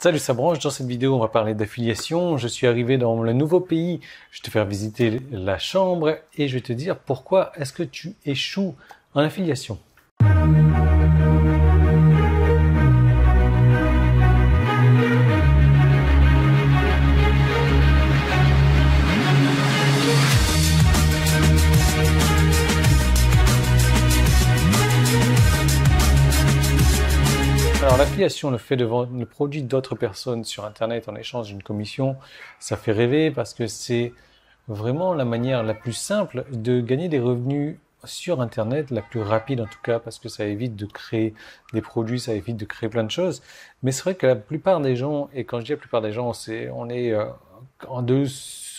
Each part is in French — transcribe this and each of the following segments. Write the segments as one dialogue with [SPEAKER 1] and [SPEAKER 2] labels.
[SPEAKER 1] Salut, ça branche. Dans cette vidéo, on va parler d'affiliation. Je suis arrivé dans le nouveau pays. Je vais te faire visiter la chambre et je vais te dire pourquoi est-ce que tu échoues en affiliation. Alors l'affiliation, le fait de vendre le produit d'autres personnes sur Internet en échange d'une commission, ça fait rêver parce que c'est vraiment la manière la plus simple de gagner des revenus sur Internet, la plus rapide en tout cas, parce que ça évite de créer des produits, ça évite de créer plein de choses. Mais c'est vrai que la plupart des gens, et quand je dis la plupart des gens, on est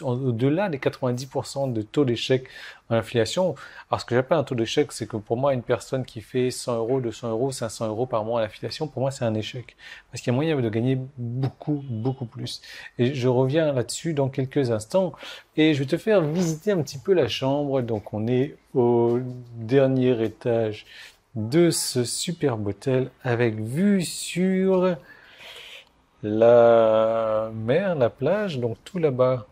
[SPEAKER 1] au-delà des 90% de taux d'échec en affiliation. Alors ce que j'appelle un taux d'échec, c'est que pour moi, une personne qui fait 100 euros, 200 euros, 500 euros par mois en affiliation, pour moi, c'est un échec. Parce qu'il y a moyen de gagner beaucoup, beaucoup plus. Et je reviens là-dessus dans quelques instants. Et je vais te faire visiter un petit peu la chambre. Donc on est au dernier étage de ce superbe hôtel avec vue sur la mer, la plage. Donc tout là-bas,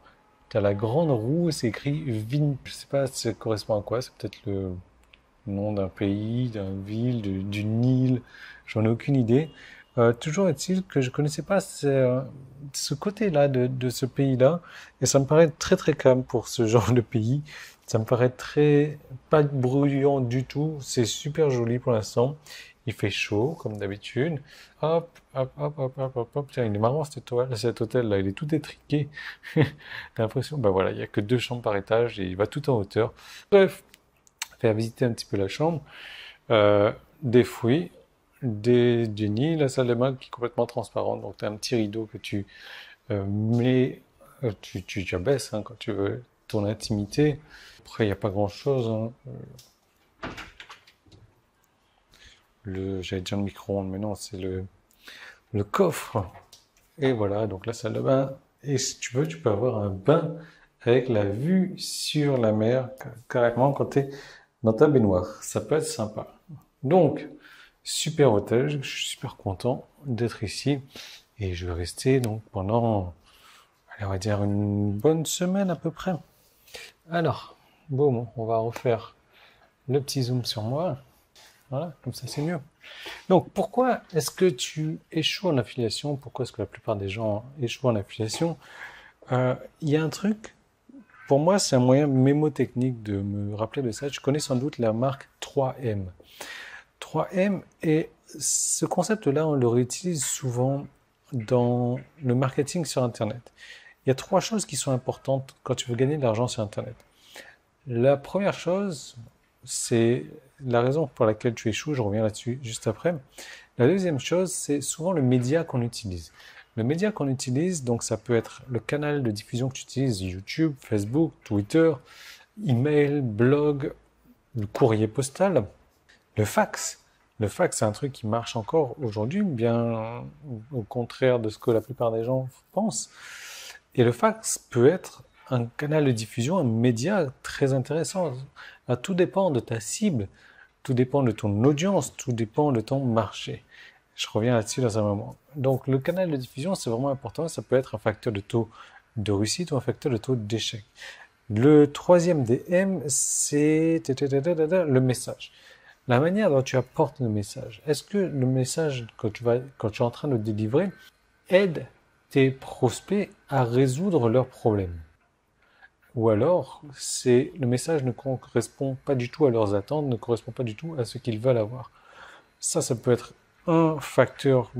[SPEAKER 1] tu as la grande roue, c'est écrit Vin. Je sais pas, ça correspond à quoi. C'est peut-être le nom d'un pays, d'une ville, d'une île. J'en ai aucune idée. Toujours est-il que je connaissais pas ce côté-là de ce pays-là. Et ça me paraît très très calme pour ce genre de pays. Ça me paraît très pas bruyant du tout. C'est super joli pour l'instant. Il fait chaud, comme d'habitude. Hop, hop, hop, hop, hop, hop, hop. Tiens, il est marrant cet hôtel-là. Il est tout étriqué. T'as l'impression, bah voilà, il y a que 2 chambres par étage et il va tout en hauteur. Bref, faire visiter un petit peu la chambre. Des fouilles, du nid, la salle de bain qui est complètement transparente. Donc, tu as un petit rideau que tu mets, tu abaisses hein, quand tu veux ton intimité. Après, il n'y a pas grand-chose. Hein. J'allais dire le micro-ondes, mais non, c'est le coffre. Et voilà, donc la salle de bain. Et si tu veux, tu peux avoir un bain avec la vue sur la mer, carrément quand tu es dans ta baignoire. Ça peut être sympa. Donc, super hôtel, je suis super content d'être ici. Et je vais rester donc pendant, allez, on va dire une bonne semaine à peu près. Alors, bon, on va refaire le petit zoom sur moi. Voilà, comme ça c'est mieux. Donc, pourquoi est-ce que tu échoues en affiliation? Pourquoi est-ce que la plupart des gens échouent en affiliation? Il y a un truc, pour moi, c'est un moyen mémotechnique de me rappeler de ça. Tu connais sans doute la marque 3M. 3M, et ce concept-là, on le réutilise souvent dans le marketing sur Internet. Il y a 3 choses qui sont importantes quand tu veux gagner de l'argent sur Internet. La première chose, c'est la raison pour laquelle tu échoues, je reviens là-dessus juste après. La deuxième chose, c'est souvent le média qu'on utilise. Le média qu'on utilise, donc ça peut être le canal de diffusion que tu utilises, YouTube, Facebook, Twitter, email, blog, le courrier postal, le fax. Le fax, c'est un truc qui marche encore aujourd'hui, bien au contraire de ce que la plupart des gens pensent. Et le fax peut être un canal de diffusion, un média très intéressant. Tout dépend de ta cible, tout dépend de ton audience, tout dépend de ton marché. Je reviens là-dessus dans un moment. Donc le canal de diffusion, c'est vraiment important. Ça peut être un facteur de taux de réussite ou un facteur de taux d'échec. Le troisième des M, c'est le message. La manière dont tu apportes le message. Est-ce que le message, quand tu es en train de délivrer, aide tes prospects à résoudre leurs problèmes? Ou alors, le message ne correspond pas du tout à leurs attentes, ne correspond pas du tout à ce qu'ils veulent avoir. Ça peut être un facteur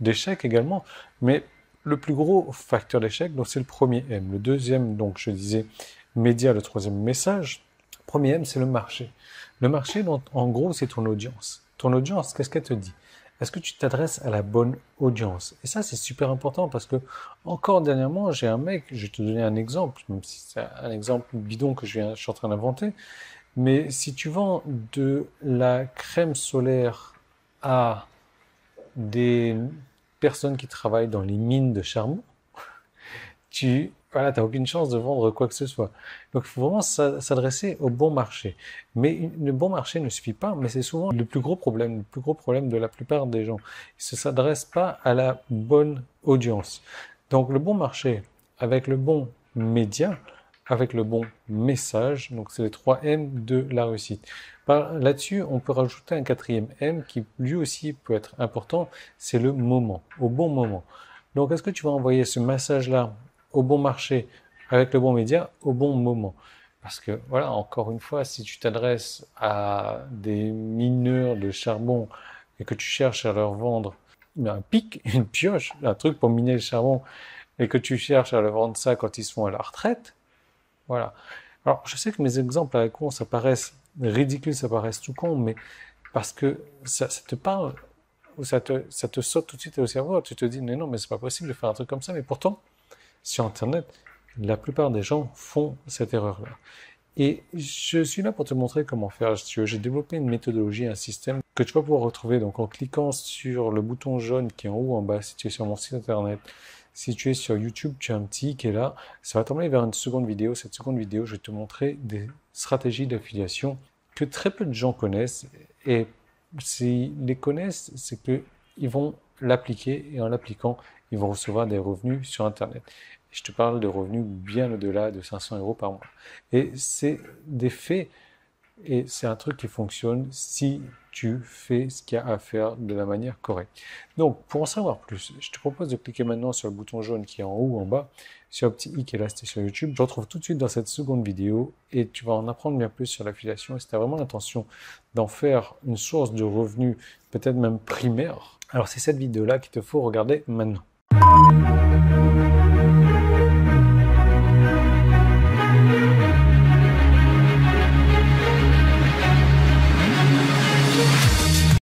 [SPEAKER 1] d'échec également, mais le plus gros facteur d'échec, donc c'est le premier M. Le deuxième, donc je disais, média, le troisième message. Le premier M, c'est le marché. Le marché, donc, en gros, c'est ton audience. Ton audience, qu'est-ce qu'elle te dit? Est-ce que tu t'adresses à la bonne audience? Et ça, c'est super important parce que, encore dernièrement, j'ai un mec, je vais te donner un exemple, même si c'est un exemple bidon que je suis en train d'inventer, mais si tu vends de la crème solaire à des personnes qui travaillent dans les mines de charbon, tu voilà, tu n'as aucune chance de vendre quoi que ce soit. Donc, il faut vraiment s'adresser au bon marché. Mais le bon marché ne suffit pas, mais c'est souvent le plus gros problème de la plupart des gens. Ils ne s'adressent pas à la bonne audience. Donc, le bon marché, avec le bon média, avec le bon message, donc c'est les 3 M de la réussite. Là-dessus, on peut rajouter un quatrième M qui lui aussi peut être important, c'est le moment, au bon moment. Donc, est-ce que tu vas envoyer ce message-là au bon marché, avec le bon média, au bon moment? Parce que, voilà, encore une fois, si tu t'adresses à des mineurs de charbon et que tu cherches à leur vendre un pic, une pioche, un truc pour miner le charbon, et que tu cherches à leur vendre ça quand ils sont à la retraite, voilà. Alors, je sais que mes exemples à la con, ça paraissent ridicules, ça paraissent tout con, mais parce que ça te parle, ou ça te saute tout de suite au cerveau, tu te dis, mais non, mais c'est pas possible de faire un truc comme ça, mais pourtant, sur Internet, la plupart des gens font cette erreur-là. Et je suis là pour te montrer comment faire. J'ai développé une méthodologie, un système que tu vas pouvoir retrouver donc en cliquant sur le bouton jaune qui est en haut ou en bas si tu es sur mon site internet. Si tu es sur YouTube, tu as un petit qui est là. Ça va t'emmener vers une seconde vidéo. Cette seconde vidéo, je vais te montrer des stratégies d'affiliation que très peu de gens connaissent. Et s'ils les connaissent, c'est qu'ils vont l'appliquer et en l'appliquant, ils vont recevoir des revenus sur Internet. Et je te parle de revenus bien au-delà de 500 € par mois. Et c'est des faits et c'est un truc qui fonctionne si tu fais ce qu'il y a à faire de la manière correcte. Donc, pour en savoir plus, je te propose de cliquer maintenant sur le bouton jaune qui est en haut ou en bas, sur le petit i qui est là, c'était sur YouTube. Je te retrouve tout de suite dans cette seconde vidéo et tu vas en apprendre bien plus sur l'affiliation. Et si tu as vraiment l'intention d'en faire une source de revenus, peut-être même primaire, alors c'est cette vidéo-là qu'il te faut regarder maintenant.